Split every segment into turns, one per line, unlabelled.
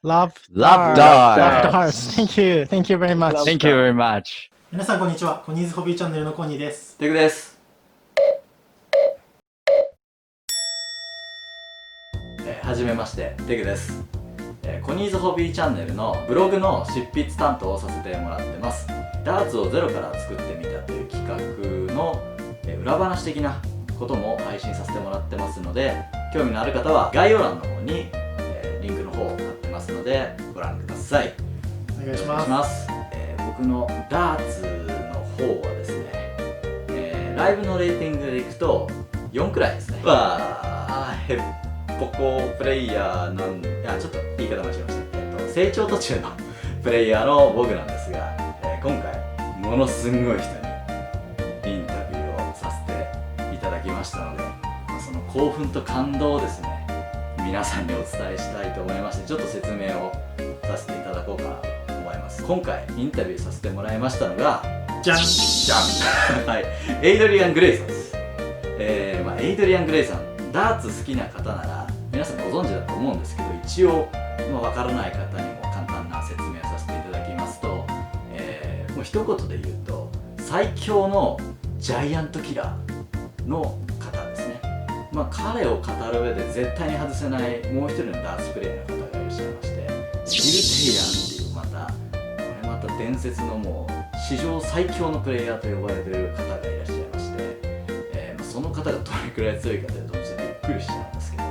Love
Love
Darts. Thank you very much.
Thank you very much.
皆さんこんにちは。コニーズホビーチャンネルのコニーです。
テクです。はじめまして、テクです。コニーズホビーチャンネルのブログの執筆担当をさせてもらってます。ダーツをゼロから作ってみたという企画の裏話的なことも配信させてもらってますので、興味のある方は概要欄の方にリンクの方を貼ってますのでご覧ください。
お願いします。
僕のダーツの方はですね、ライブのレーティングでいくと4くらいですね。ヘッポコプレイヤーちょっと言い方間違えました。成長途中のプレイヤーの僕なんですが、今回ものすごい人にインタビューをさせていただきましたので、その興奮と感動をですね、皆さんにお伝えしたいと思いまして、ちょっと説明をさせていただこうかなと思います。今回インタビューさせてもらいましたのが
じゃん
はい、エイドリアン・グレイさんです。エイドリアン・グレイさん、ダーツ好きな方なら皆さんご存知だと思うんですけど、一応、わからない方にも簡単な説明をさせていただきますと、もう一言で言うと最強のジャイアントキラーの方ですね。彼を語る上で絶対に外せないもう一人のダーツプレイヤーの方がいらっしゃいまして、フィルテイラーっていうこれまた伝説のもう史上最強のプレイヤーと呼ばれている方がいらっしゃいまして、その方がどれくらい強いかというとちょっとびっくりしちゃうんですけど、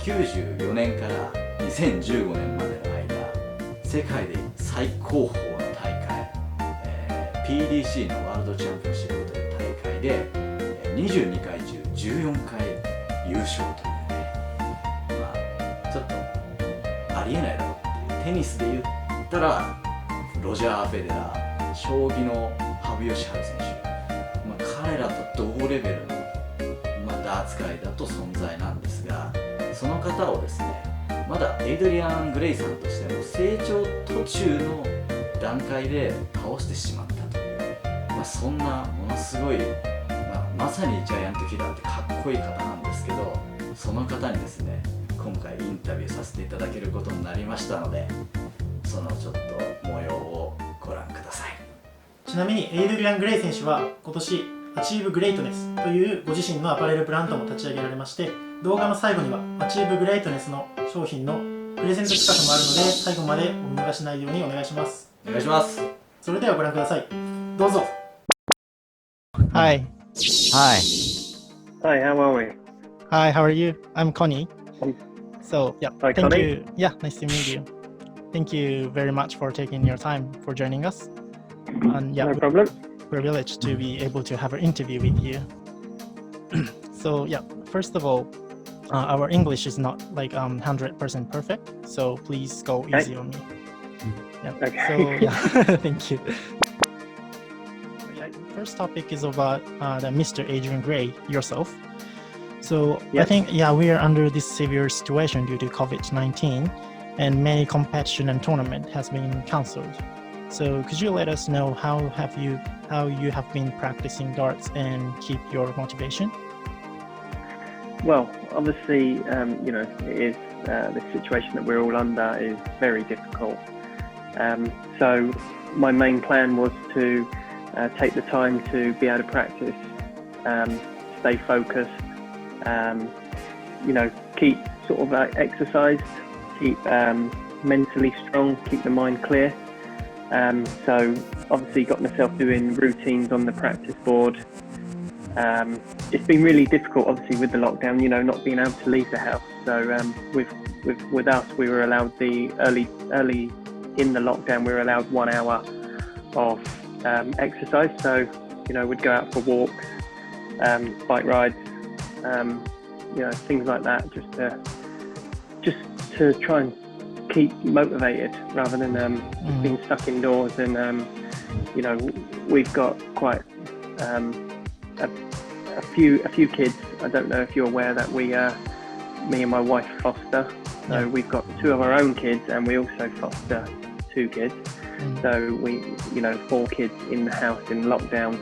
94年から2015年までの間、世界で最高峰の大会、PDC のワールドチャンピオンシップという大会で22回中14回優勝というね、ちょっとありえないだろうっていう、テニスで言ったらロジャー・フェデラー、将棋の羽生善治選手、彼らと同レベルの、ダーツ界だと存在なんですが、その方をですね、まだエイドリアン・グレイさんとしても成長途中の段階で倒してしまったという、そんなものすごい、まさにジャイアントキラーってかっこいい方なんですけど、その方にですね、今回インタビューさせていただけることになりましたので、そのちょっと模様をご覧ください。
ちなみにエイドリアン・グレイ選手は今年アチーブ・グレイトネスというご自身のアパレルブランドも立ち上げられまして、動画の最後にはアチーブ・グレイトネスの商品のプレゼント企画もあるので、最後までお見逃しないようにお願いします。
お願いします。
それではご覧ください。どうぞ。
Hi.
Hi.
Hi, how are we?
Hi, how are you? I'm Connie. So,
Hi,
thank
Connie.
you. Yeah, nice to meet you. Thank you very much for taking your time for joining us. And
No problem.
we're privileged to be able to have an interview with you. So, first of all, our English is not like 100% perfect, so please go easy on me.
Okay.
So, thank you. First topic is about the Mr. Adrian Gray, yourself. So I think we are under this severe situation due to COVID-19, and many competition and tournament has been cancelled. So could you let us know how you have been practicing darts and keep your motivation?
Well, obviously, it is the situation that we're all under is very difficult. So my main plan was to take the time to be able to practice, stay focused, keep sort of exercised, keep mentally strong, keep the mind clear. So obviously got myself doing routines on the practice board. It's been really difficult, obviously, with the lockdown, not being able to leave the house. So with us, we were allowed early in the lockdown, we were allowed 1 hour of exercise. So, we'd go out for walks, bike rides, things like that, just to try and keep motivated rather than being stuck indoors. And we've got quite a few kids. I don't know if you're aware that me and my wife foster. So we've got 2 of our own kids, and we also foster 2 kids. So we, 4 kids in the house in lockdown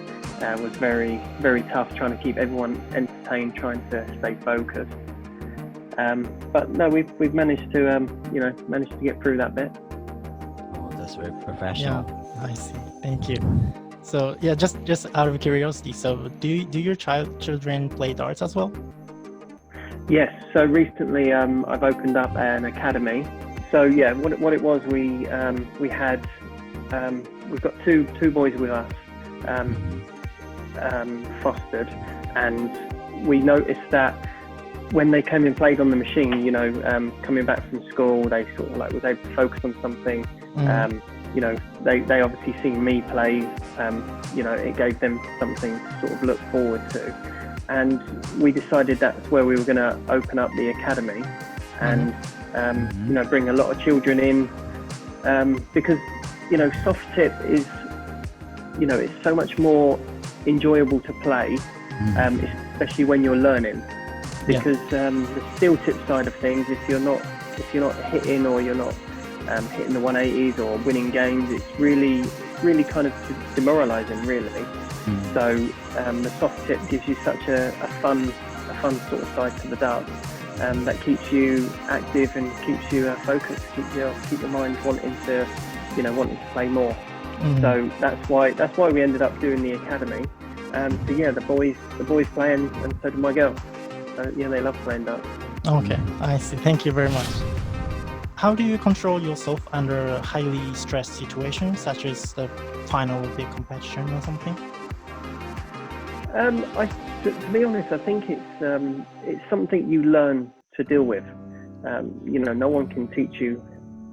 was very, very tough, trying to keep everyone entertained, trying to stay focused. But no, we've managed to managed to get through that bit.
Oh, that's very professional.
Yeah, I see. Thank you. So yeah, just out of curiosity, so do your children play darts as well?
Yes. So recently, I've opened up an academy. So yeah, what it was, we've got two boys with us, fostered, and we noticed that when they came and played on the machine, coming back from school, they sort of like was able to focus on something. They obviously seen me play. It gave them something to sort of look forward to, and we decided that's where we were going to open up the academy, and bring a lot of children in, because soft tip is it's so much more enjoyable to play, especially when you're learning, because the steel tip side of things, if you're not hitting, or you're not hitting the 180s or winning games, it's really kind of demoralizing, really. So the soft tip gives you such a fun sort of side to the darts, that keeps you active and keeps you focused, keep your mind wanting to play more. So that's why we ended up doing the academy. So yeah, the boys play, and so do my girls. So yeah, they love playing darts.
Okay, I see. Thank you very much. How do you control yourself under a highly stressed situation, such as the final of the competition or something?
To be honest, I think it's something you learn to deal with. No one can teach you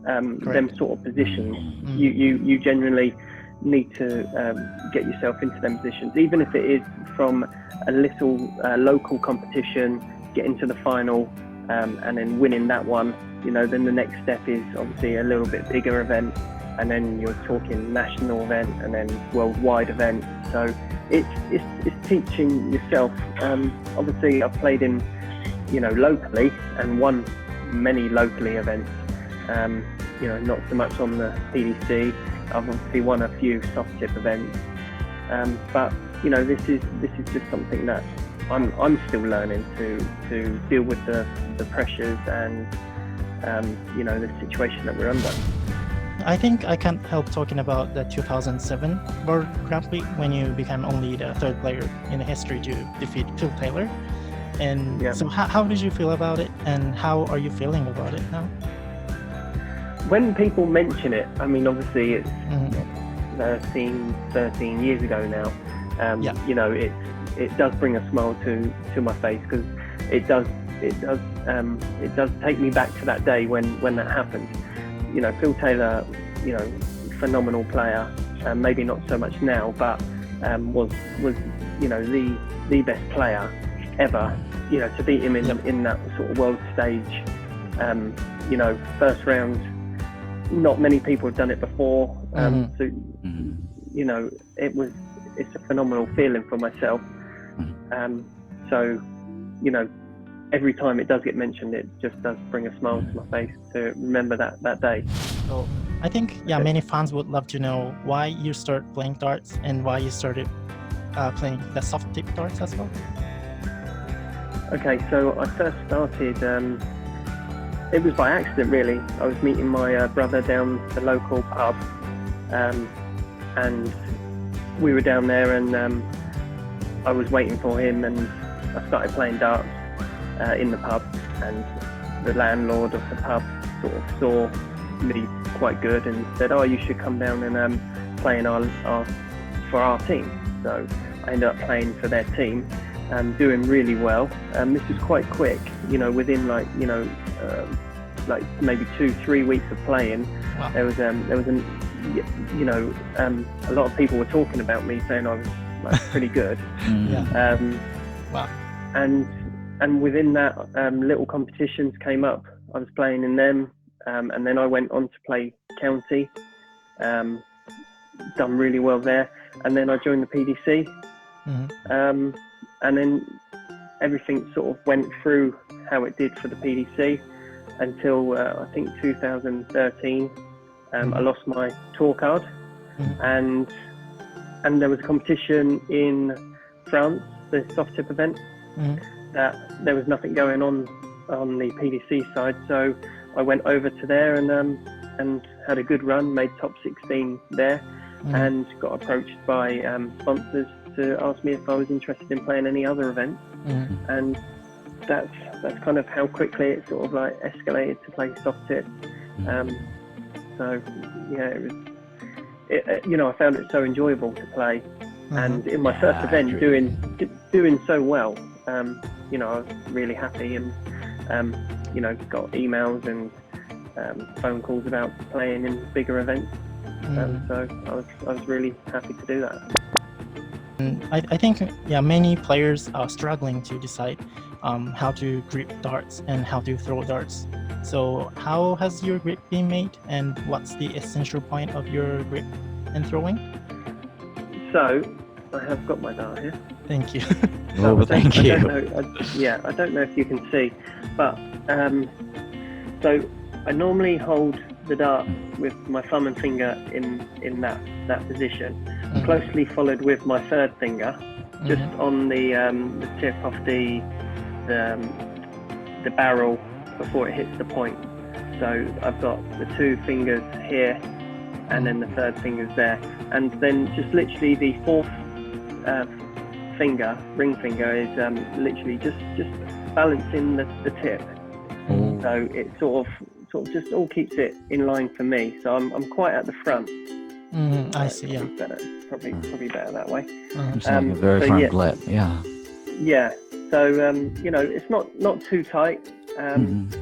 them sort of positions. You genuinely need to get yourself into them positions, even if it is from a little local competition, getting to the final, and then winning that one. Then the next step is obviously a little bit bigger event, and then you're talking national event, and then worldwide event. So it's teaching yourself. Obviously, I've played in locally and won many locally events. Not so much on the PDC. I've obviously won a few soft tip events, but this is just something that I'm still learning to deal with the pressures and the situation that we're under.
I think I can't help talking about the 2007 World Grand Prix, when you became only the third player in the history to defeat Phil Taylor. And so how did you feel about it, and how are you feeling about it now?
When people mention it, I mean, obviously it's 13 years ago now. It does bring a smile to my face, because it does take me back to that day when that happened. Phil Taylor, phenomenal player. Maybe not so much now, but was the best player ever. To beat him in that sort of world stage. First round. Not many people have done it before. So it's a phenomenal feeling for myself. So every time it does get mentioned, it just does bring a smile to my face to remember that day.
So I think many fans would love to know why you started playing darts, and why you started playing the soft tip darts as well.
Okay, so I first started, it was by accident, really. I was meeting my brother down the local pub, and we were down there, and I was waiting for him, and I started playing darts in the pub, and the landlord of the pub sort of saw me quite good and said, "Oh, you should come down and play for our team." So I ended up playing for their team, doing really well. This was quite quick, within like maybe 2-3 weeks of playing.
Wow.
There was a lot of people were talking about me, saying I was like pretty good.
Wow.
And within that, little competitions came up. I was playing in them, and then I went on to play county, done really well there, and then I joined the PDC, and then everything sort of went through how it did for the PDC until I think 2013. I lost my tour card, and there was a competition in France, the soft tip event. That there was nothing going on on the PDC side, so I went over to there and had a good run, made top 16 there, and got approached by sponsors to ask me if I was interested in playing any other events, and that's kind of how quickly it sort of like escalated to play soft tip. So yeah, I found it so enjoyable to play, and in my first event, doing so well. I was really happy, and got emails and phone calls about playing in bigger events. So I was really happy to do that.
I think many players are struggling to decide how to grip darts and how to throw darts. So how has your grip been made, and what's the essential point of your grip and throwing?
So I have got my dart here.
Thank you.
Thank you.
I don't know if you can see, but so I normally hold the dart with my thumb and finger in that position, closely followed with my third finger, just on the tip of the barrel before it hits the point. So I've got the two fingers here, and then the third finger's there, and then just literally the fourth ring finger is literally just balancing the tip. So it sort of just all keeps it in line for me. So I'm quite at the front.
I see. Yeah.
Probably better that way.
It's like a very front grip. Yeah.
Yeah. So it's not too tight, and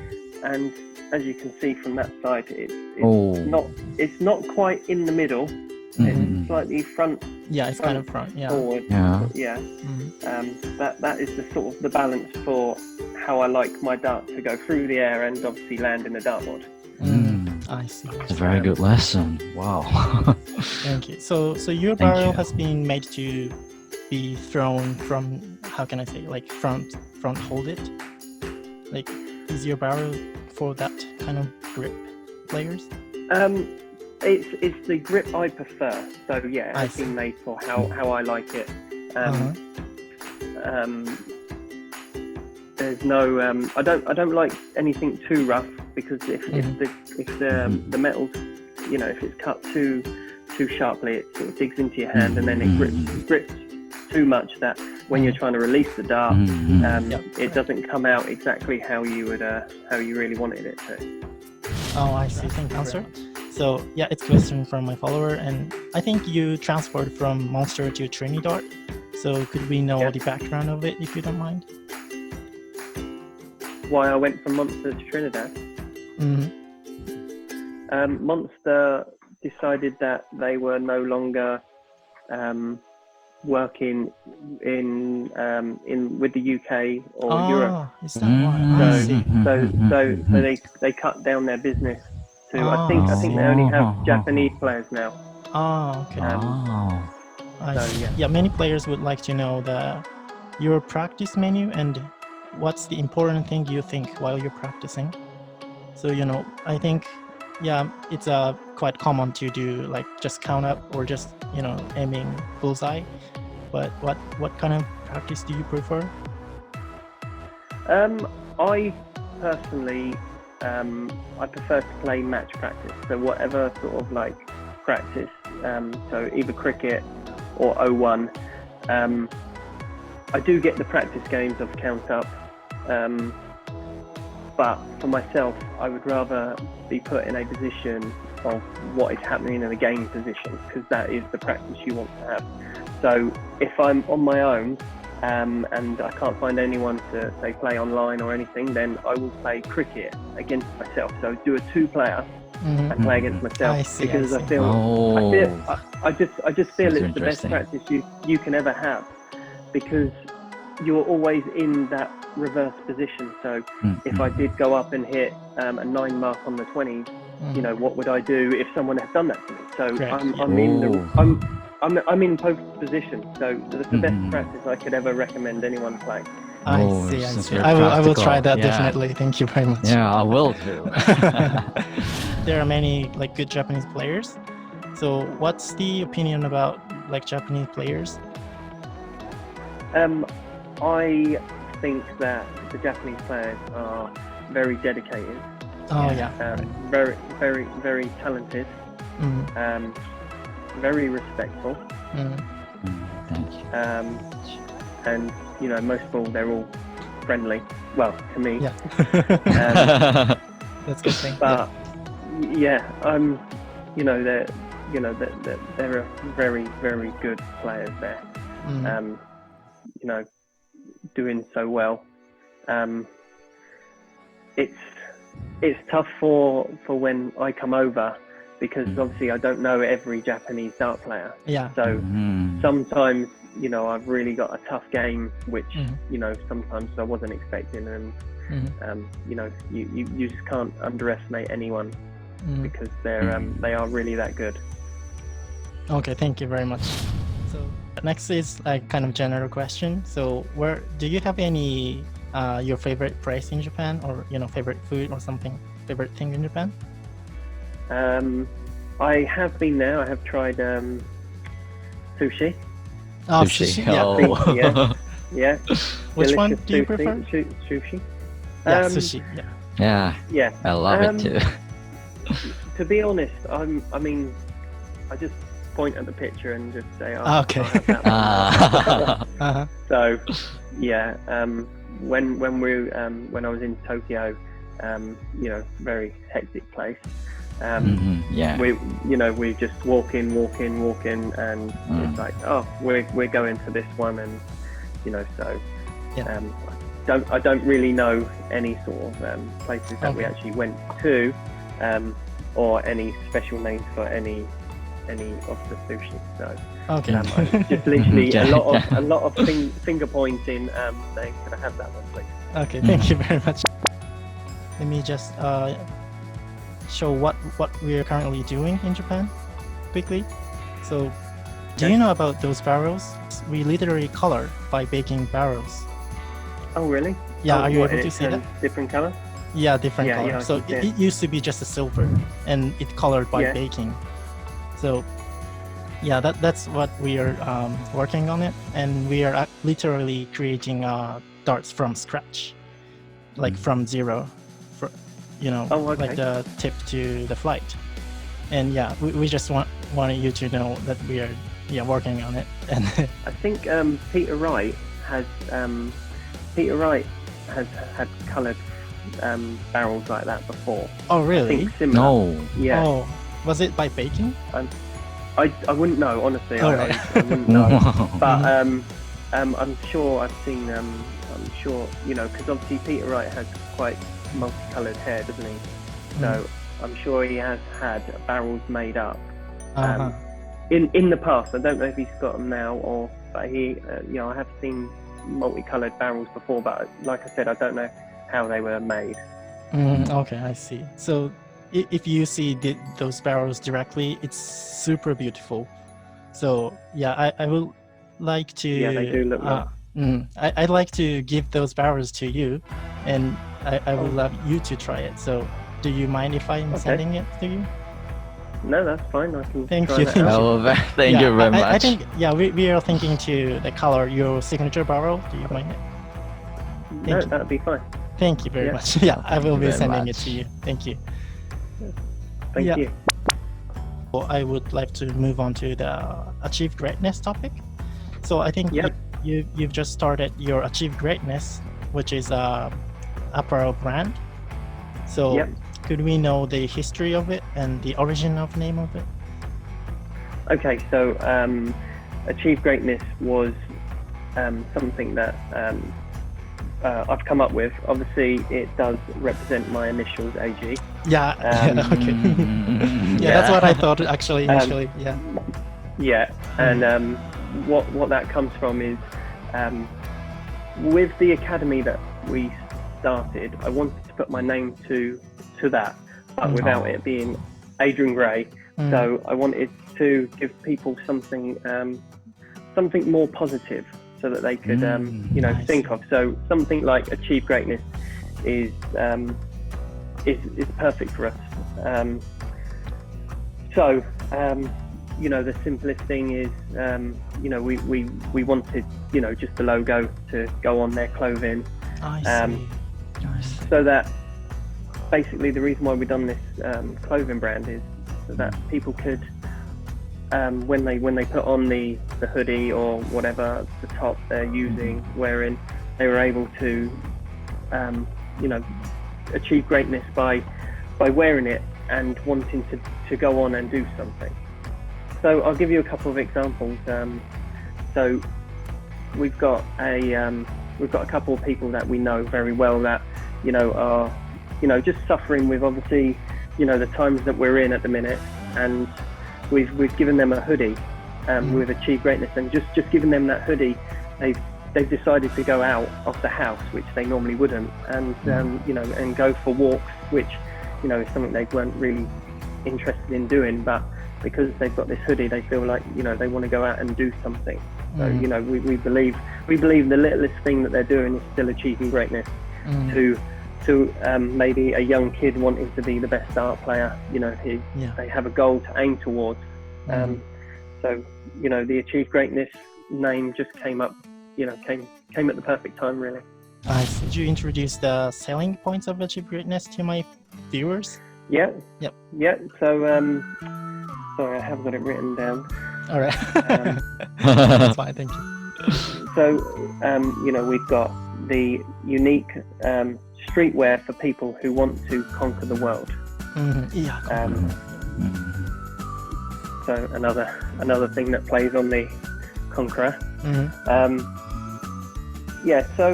as you can see from that side, it's not quite in the middle. It's slightly front.
Yeah, it's kind of front. Yeah.
Forward.
Yeah.
That is the sort of the balance for how I like my dart to go through the air and obviously land in the dartboard.
I see.
It's a very good lesson. Wow.
Thank you. So your barrel has been made to be thrown from, how can I say, like front hold it? Like, is your barrel for that kind of grip players?
It's the grip I prefer. So yeah, it's been made for how I like it. There's no I don't like anything too rough, because if the metal, if it's cut too sharply, it sort of digs into your hand, and then it grips too much that when you're trying to release the dart, it doesn't come out exactly how you really wanted it to.
Oh, I see. Thank you, sir. So yeah, it's a question from my follower, and I think you transferred from Monster to Trinidad. So could we know the background of it, if you don't mind?
Why I went from Monster to Trinidad? Monster decided that they were no longer working in with the UK or Europe.
Is that why?
So they cut down their business to I think they only have Japanese players now.
Okay. Yeah, many players would like to know your practice menu and what's the important thing you think while you're practicing. So I think it's quite common to do like just count up or just aiming bullseye. But what kind of practice do you prefer?
I personally I prefer to play match practice. So whatever sort of like practice, so either cricket or 01. I do get the practice games of count up, but for myself, I would rather be put in a position of what is happening in a game position, because that is the practice you want to have. So if I'm on my own and I can't find anyone to say play online or anything, then I will play cricket against myself. So do a two-player and play against myself, because I just feel it's the best practice you can ever have, because you're always in that reverse position. So if I did go up and hit a 9 mark on the 20s, what would I do if someone had done that to me? So I'm in post position, so that's the best practice I could ever recommend anyone play.
I see. I will try that definitely. Thank you very much.
Yeah, I will too.
There are many like good Japanese players. So what's the opinion about like Japanese players?
I think that the Japanese players are very dedicated.
Oh yeah.
Very, very, very talented.
Mm.
Very respectful.
Thank you.
And most of all, they're all friendly. Well, to me.
Yeah. That's a good thing.
But they're a very, very good players there. Doing so well. It's tough for when I come over, because obviously I don't know every Japanese dart player.
Yeah.
So sometimes I've really got a tough game, which sometimes I wasn't expecting, and you just can't underestimate anyone because they are really that good.
Okay, thank you very much. So next is like kind of general question. So where do you have any your favorite place in Japan, or favorite food or something, favorite thing in Japan?
I have been there. I have tried sushi.
Oh,
Sushi.
Yeah.
Yeah.
Which one
Delicious
do you prefer?
Sushi.
Yeah, sushi. Yeah.
Yeah. I love it too.
To be honest, I just point at the picture and just say,
Okay.
I'll have that one. So, yeah. When I was in Tokyo, very hectic place.
Yeah.
We just walk in, and it's like, we're going to this one, and so.
Yeah.
I don't really know any sort of places that we actually went to, or any special names for any of the sushi. So just literally a lot of finger pointing, saying, "Can I have that one, please?"
Okay, thank you very much. Let me just show what we are currently doing in Japan quickly. So, do you know about those barrels? We literally color by baking barrels.
Oh, really?
Yeah, are you able to see that?
Different color?
Yeah, different color.
Yeah,
So it used to be just a silver, and it colored by baking. So yeah, that's what we are working on it, and we are literally creating darts from scratch, like from zero, like the tip to the flight. And yeah, we just wanted you to know that we are working on it. And
I think Peter Wright has had coloured barrels like that before.
Oh really?
I think similar.
No.
Yeah.
Oh, was it by baking?
I wouldn't know, honestly.
Right.
I wouldn't know. But I'm sure I've seen. I'm sure because obviously Peter Wright has quite multicoloured hair, doesn't he? So I'm sure he has had barrels made up in the past. I don't know if he's got them now, but he, I have seen multicoloured barrels before. But like I said, I don't know how they were made.
Okay, I see. So if you see those barrels directly, it's super beautiful. So yeah, I would like to.
Yeah, they do look nice.
I'd like to give those barrels to you, and I would love you to try it. So do you mind if I'm sending it to you?
No, that's fine. I can.
Thank
try
you.
that out.
Thank you very much.
I think we are thinking to the color your signature barrel. Do you mind it?
No, that'd be fine.
Thank you very much. Yeah, I will be sending it to you. Thank you.
Thank you.
Well, I would like to move on to the Achieve Greatness topic. So I think you've just started your Achieve Greatness, which is a apparel brand. So could we know the history of it and the origin of name of it?
Okay, so Achieve Greatness was something that I've come up with. Obviously, it does represent my initials, AG.
Yeah. Okay. That's what I thought actually initially.
Yeah, and what that comes from is with the academy that we started, I wanted to put my name to that, but without it being Adrian Gray. So I wanted to give people something more positive, so that they could think of. So something like Achieve Greatness is perfect for us. The simplest thing is we wanted just the logo to go on their clothing.
I see.
Nice.
So that basically the reason why we've done this clothing brand is so that people could when they put on the hoodie or whatever the top they're wearing, they were able to achieve greatness by wearing it and wanting to go on and do something. So I'll give you a couple of examples. So we've got a couple of people that we know very well that are just suffering with obviously the times that we're in at the minute, and we've given them a hoodie with Achieve Greatness, and just given them that hoodie, they've decided to go out of the house, which they normally wouldn't, and and go for walks, which is something they weren't really interested in doing, but because they've got this hoodie, they feel like they want to go out and do something. So we believe the littlest thing that they're doing is still achieving greatness. To maybe a young kid wanting to be the best dart player, they have a goal to aim towards. So the Achieve Greatness name just came up, came at the perfect time, really.
Could you introduce the selling points of Achieve Greatness to my viewers?
Yeah.
Yep.
Yeah. So sorry, I haven't got it written down.
All right. That's fine. Thank you.
So we've got the unique streetwear for people who want to conquer the world.
Yeah.
So another thing that plays on the conqueror. So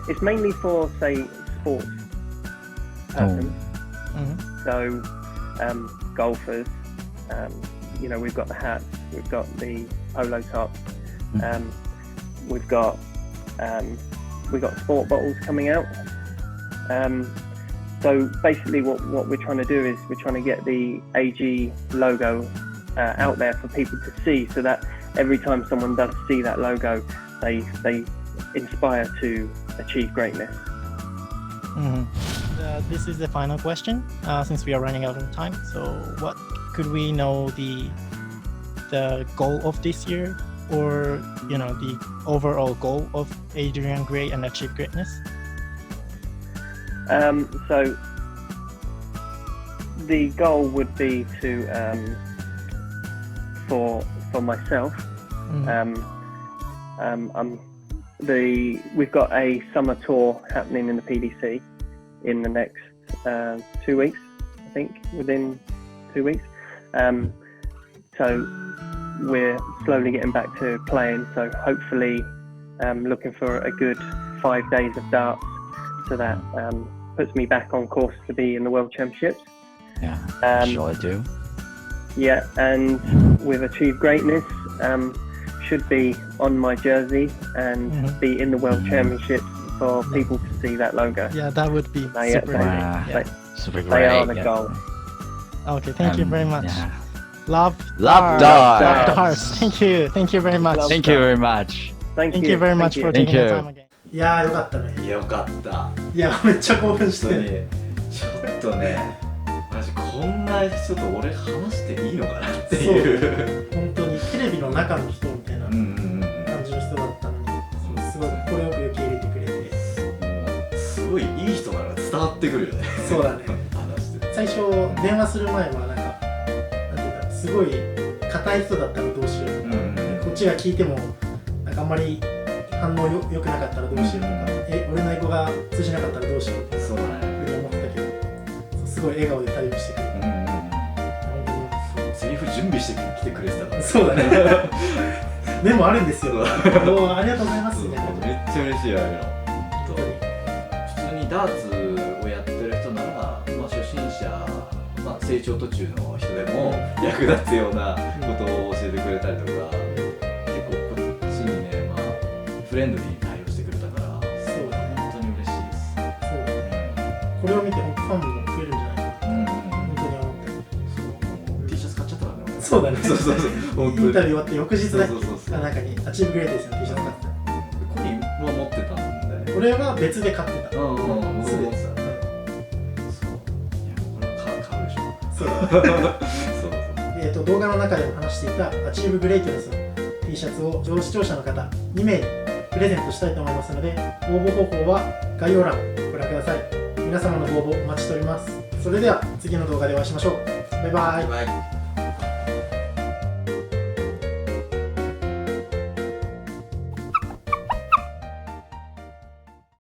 it's mainly for, say, sports persons. So golfers, we've got the hats, we've got the polo tops, we've got sport bottles coming out. So basically what we're trying to do is we're trying to get the AG logo out there for people to see, so that every time someone does see that logo, they inspire to achieve greatness.
This is the final question, since we are running out of time. So what could we know the goal of this year, or the overall goal of Adrian Gray and Achieve Greatness?
So the goal would be to for myself. We've got a summer tour happening in the PDC in the next 2 weeks, I think, within 2 weeks. So we're slowly getting back to playing, so hopefully looking for a good 5 days of darts, so that puts me back on course to be in the World Championships.
Yeah, sure I do.
Yeah, and with Achieve Greatness, should be on my jersey and be in the World Championships for people to see that logo.
Yeah, that would be super great.
Super great.
They are the goal.
Okay, thank you very much.
Yeah.
Love
darts.
Thank you very much.
Thank you very much.
Thank
you very much for taking the time again.
いやーよかったね。
よかった。
いやめっちゃ興奮して
本当にちょっとね、マジこんな人と俺話していいのかなっていう。
本当にテレビの中の人みたいな感じの人だったのに、すごい快く受け入れてくれて、
すごいいい人なのが伝わってくるよね。
そうだね。
話して
最初電話する前はなんていうかすごい硬い人だったらどうしようとか、こっちが聞いてもなんかあんまり反応良くなかったらどうしようとか、俺の英語が通じなかったらどうしようとか、そうだね。ふうに思ってたけど、すごい笑顔で対応してくれて、
セリフ準備してきてくれてたから。
そうだね。メモあるんですよ。ありがとうございますみたいな。
めっちゃ嬉しいよあれの。普通にダーツをやってる人なら、初心者、成長途中の人でも役立つようなことを教えてくれたりとか、結構こっちにね、フレンドリーに対応してくれたから、そうだね、本当に嬉しいです。そうだね。これを見てファンも増えるんじゃないかな。本当に思って。T シャツ買っちゃったからね。そうだね。そう。インタビュー終わって翌日だけ中にアチーブグレイテスの T シャツ買ってた。コリンは持ってたんで。俺は別で買ってた。僕も持ってた。そう。いや、これは買うでしょ。そう。動画の中でも話していたアチーブグレイテスの T シャツを視聴者の方2名に
プレゼントしたいと思いますので、応募方法は概要欄ご覧ください。皆様のご応募お待ちしております。それでは次の動画でお会いしましょう。バイバイ。
バイバイ。